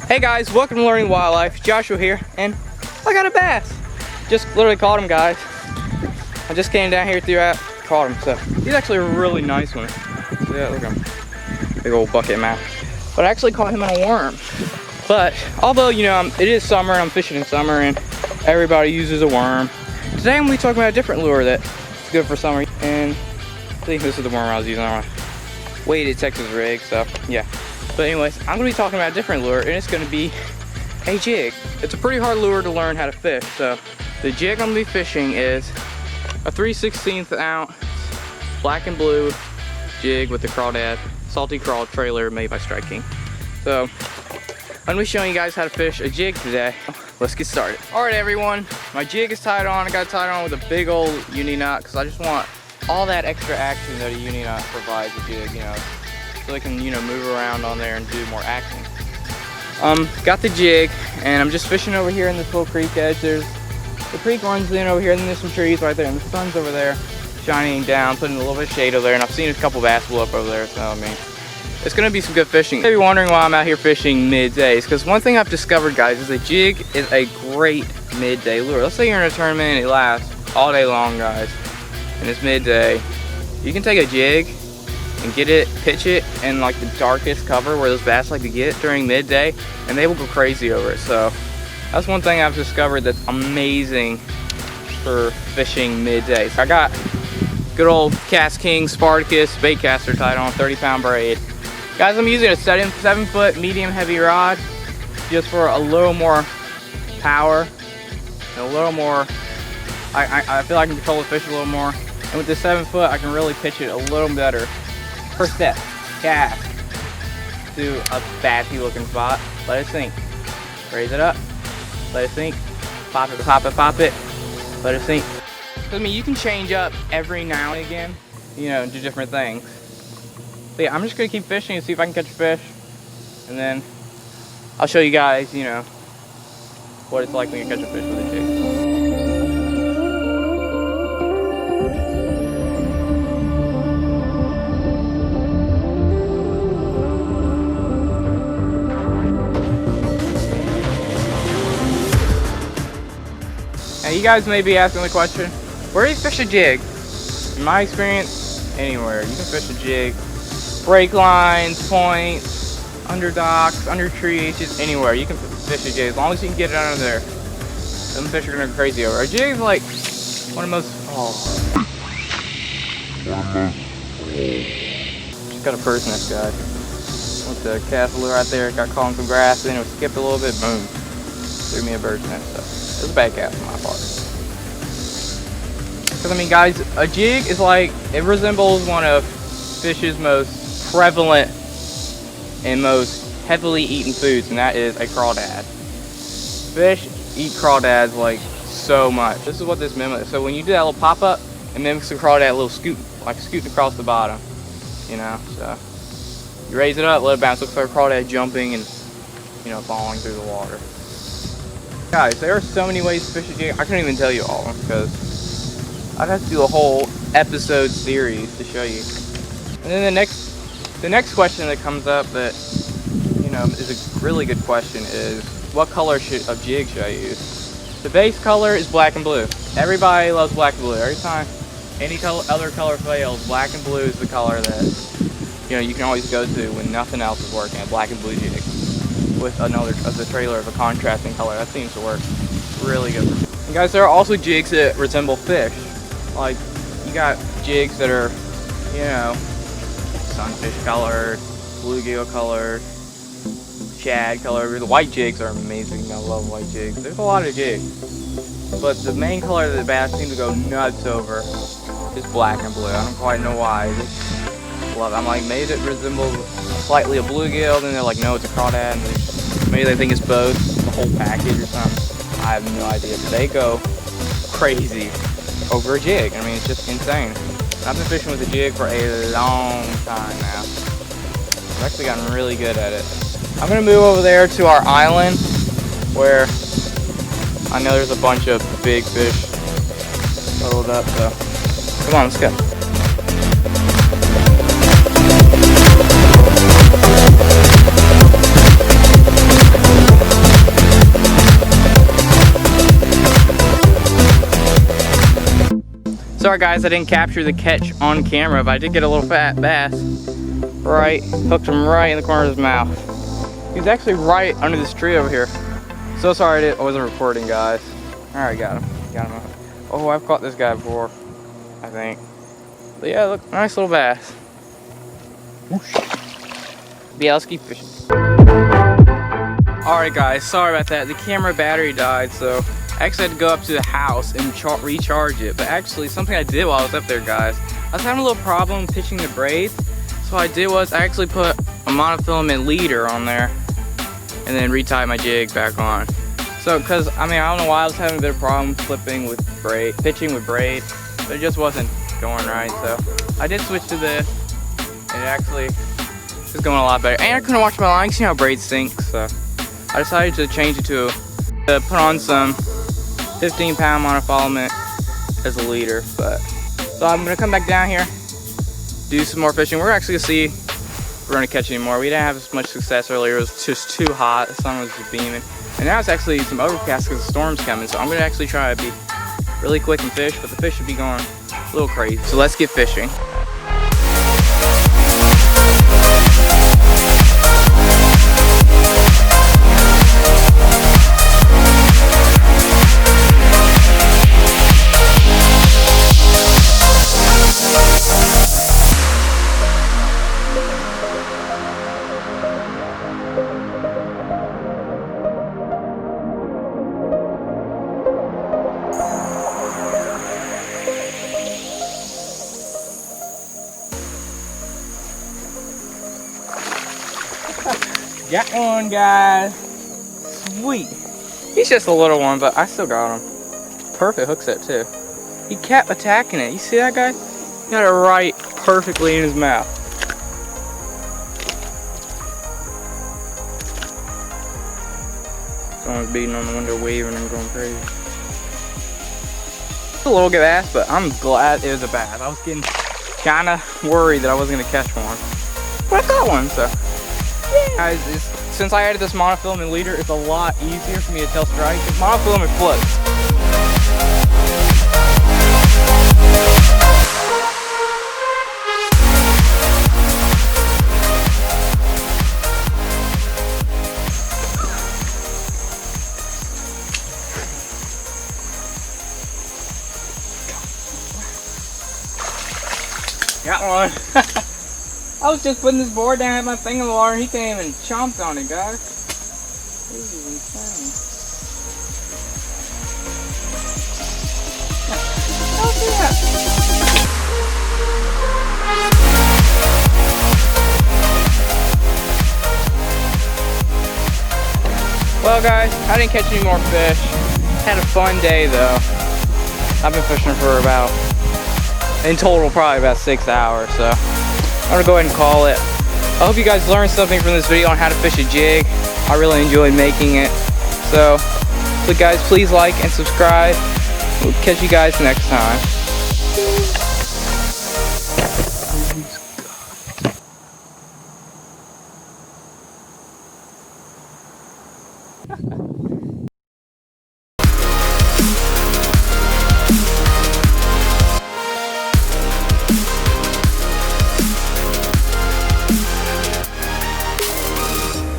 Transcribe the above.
Hey guys, welcome to Learning Wildlife. Joshua here, and I got a bass. Just literally caught him, guys. I just came down here throughout, caught him. So he's actually a really nice one. See that? Look at him, big old bucket mouth. But I actually caught him in a worm. But although it is summer and I'm fishing in summer, and everybody uses a worm, today I'm gonna be talking about a different lure that's good for summer. And I think this is the worm I was using on my weighted Texas rig. So yeah. But anyways, I'm gonna be talking about a different lure, and it's gonna be a jig. It's a pretty hard lure to learn how to fish. So the jig I'm gonna be fishing is a 3/16 ounce black and blue jig with the Crawdad Salty Crawl trailer made by Strike King. So I'm gonna be showing you guys how to fish a jig today. Let's get started. All right, everyone, my jig is tied on. I got it tied on with a big old uni knot because I just want all that extra action that a uni knot provides a jig, so they can move around on there and do more action. Got the jig, and I'm just fishing over here in this little creek edge. The creek runs in over here, and then there's some trees right there, and the sun's over there shining down, putting a little bit of shade over there, and I've seen a couple bass blow up over there. So I mean, it's gonna be some good fishing. You may be wondering why I'm out here fishing middays, because one thing I've discovered, guys, is a jig is a great midday lure. Let's say you're in a tournament and it lasts all day long, guys, and it's midday. You can take a jig and pitch it in like the darkest cover where those bass like to get during midday, and they will go crazy over it. So that's one thing I've discovered that's amazing for fishing midday. I got good old Cast King Spartacus bait caster tied on 30-pound braid. Guys, I'm using a 7-foot medium heavy rod just for a little more power and a little more, I feel I can control the fish a little more. And with the 7-foot, I can really pitch it a little better. First step, cast to a bassy looking spot, let it sink, raise it up, let it sink, pop it, pop it, pop it, let it sink. I mean, you can change up every now and again, do different things. But yeah, I'm just gonna keep fishing and see if I can catch a fish, and then I'll show you guys, what it's like when you catch a fish with a jig. Now you guys may be asking the question, where do you fish a jig? In my experience, anywhere. You can fish a jig. Break lines, points, under docks, under trees, anywhere. You can fish a jig as long as you can get it under there. Some fish are gonna go crazy over. A jig is like one of the most, Just got a bird's nest, guys. Went to cast a lure right there, got caught in some grass, then it skipped a little bit, boom. Threw me a bird's nest. So it was a bad cast on my part. Because I mean, guys, a jig is like, it resembles one of fish's most prevalent and most heavily eaten foods, and that is a crawdad. Fish eat crawdads like so much. This is what this mimics. So when you do that little pop-up, it mimics the crawdad, a little scoot, like scooting across the bottom, so you raise it up, let it bounce, looks like a crawdad jumping and falling through the water. Guys, there are so many ways to fish a jig. I couldn't even tell you all of them because I'd have to do a whole episode series to show you. And then the next question that comes up that is a really good question is, what color of jig should I use? The base color is black and blue. Everybody loves black and blue. Every time any other color fails, black and blue is the color that you can always go to when nothing else is working. A black and blue jig with the trailer of a contrasting color. That seems to work really good. And guys, there are also jigs that resemble fish. Like, you got jigs that are sunfish colored, bluegill colored, shad colored. The white jigs are amazing. I love white jigs. There's a lot of jigs, but the main color that the bass seem to go nuts over is black and blue. I don't quite know why. I just love it. I'm like, maybe it resembles slightly a bluegill, then they're like, no, it's a crawdad. And maybe they think it's both, the whole package or something. I have no idea, but they go crazy over a jig. I mean, it's just insane. I've been fishing with a jig for a long time now. I've actually gotten really good at it. I'm gonna move over there to our island where I know there's a bunch of big fish loaded up, so come on, let's go. Sorry guys, I didn't capture the catch on camera, but I did get a little fat bass. Right, hooked him right in the corner of his mouth. He's actually right under this tree over here. So sorry I wasn't recording, guys. Alright, got him. Oh, I've caught this guy before, I think. But yeah, look, nice little bass. Whoosh. But yeah, let's keep fishing. Alright guys, sorry about that. The camera battery died, so I actually had to go up to the house and recharge it. But actually, something I did while I was up there, guys, I was having a little problem pitching the braid. So what I did was I actually put a monofilament leader on there and then retied my jig back on. So, cause I mean, I don't know why I was having a bit of problem pitching with braid, but it just wasn't going right. So I did switch to this, and it actually is going a lot better. And I couldn't watch my line, see how braid sinks. So I decided to change it to put on some 15-pound monofilament as a leader. But so I'm gonna come back down here, do some more fishing. We're actually gonna see if we're gonna catch any more. We didn't have as much success earlier. It was just too hot. The sun was just beaming. And now it's actually some overcast because the storm's coming. So I'm gonna actually try to be really quick and fish, but the fish should be going a little crazy. So let's get fishing. Got one, guys. Sweet. He's just a little one, but I still got him. Perfect hook set too. He kept attacking it. You see that, guy? He got it right perfectly in his mouth. Someone's beating on the window, waving and going crazy. It's a little bass, but I'm glad it was a bass. I was getting kind of worried that I wasn't gonna catch one, but I caught one. So. Guys, since I added this monofilament leader, it's a lot easier for me to tell strike because monofilament floats. Got one. I was just putting this board down at my thing in the water and he came and chomped on it, guys. This is insane. Oh, yeah. Well, guys, I didn't catch any more fish. Had a fun day, though. I've been fishing for about, in total, probably about 6 hours, so I'm gonna go ahead and call it. I hope you guys learned something from this video on how to fish a jig. I really enjoyed making it. So guys, please like and subscribe. We'll catch you guys next time.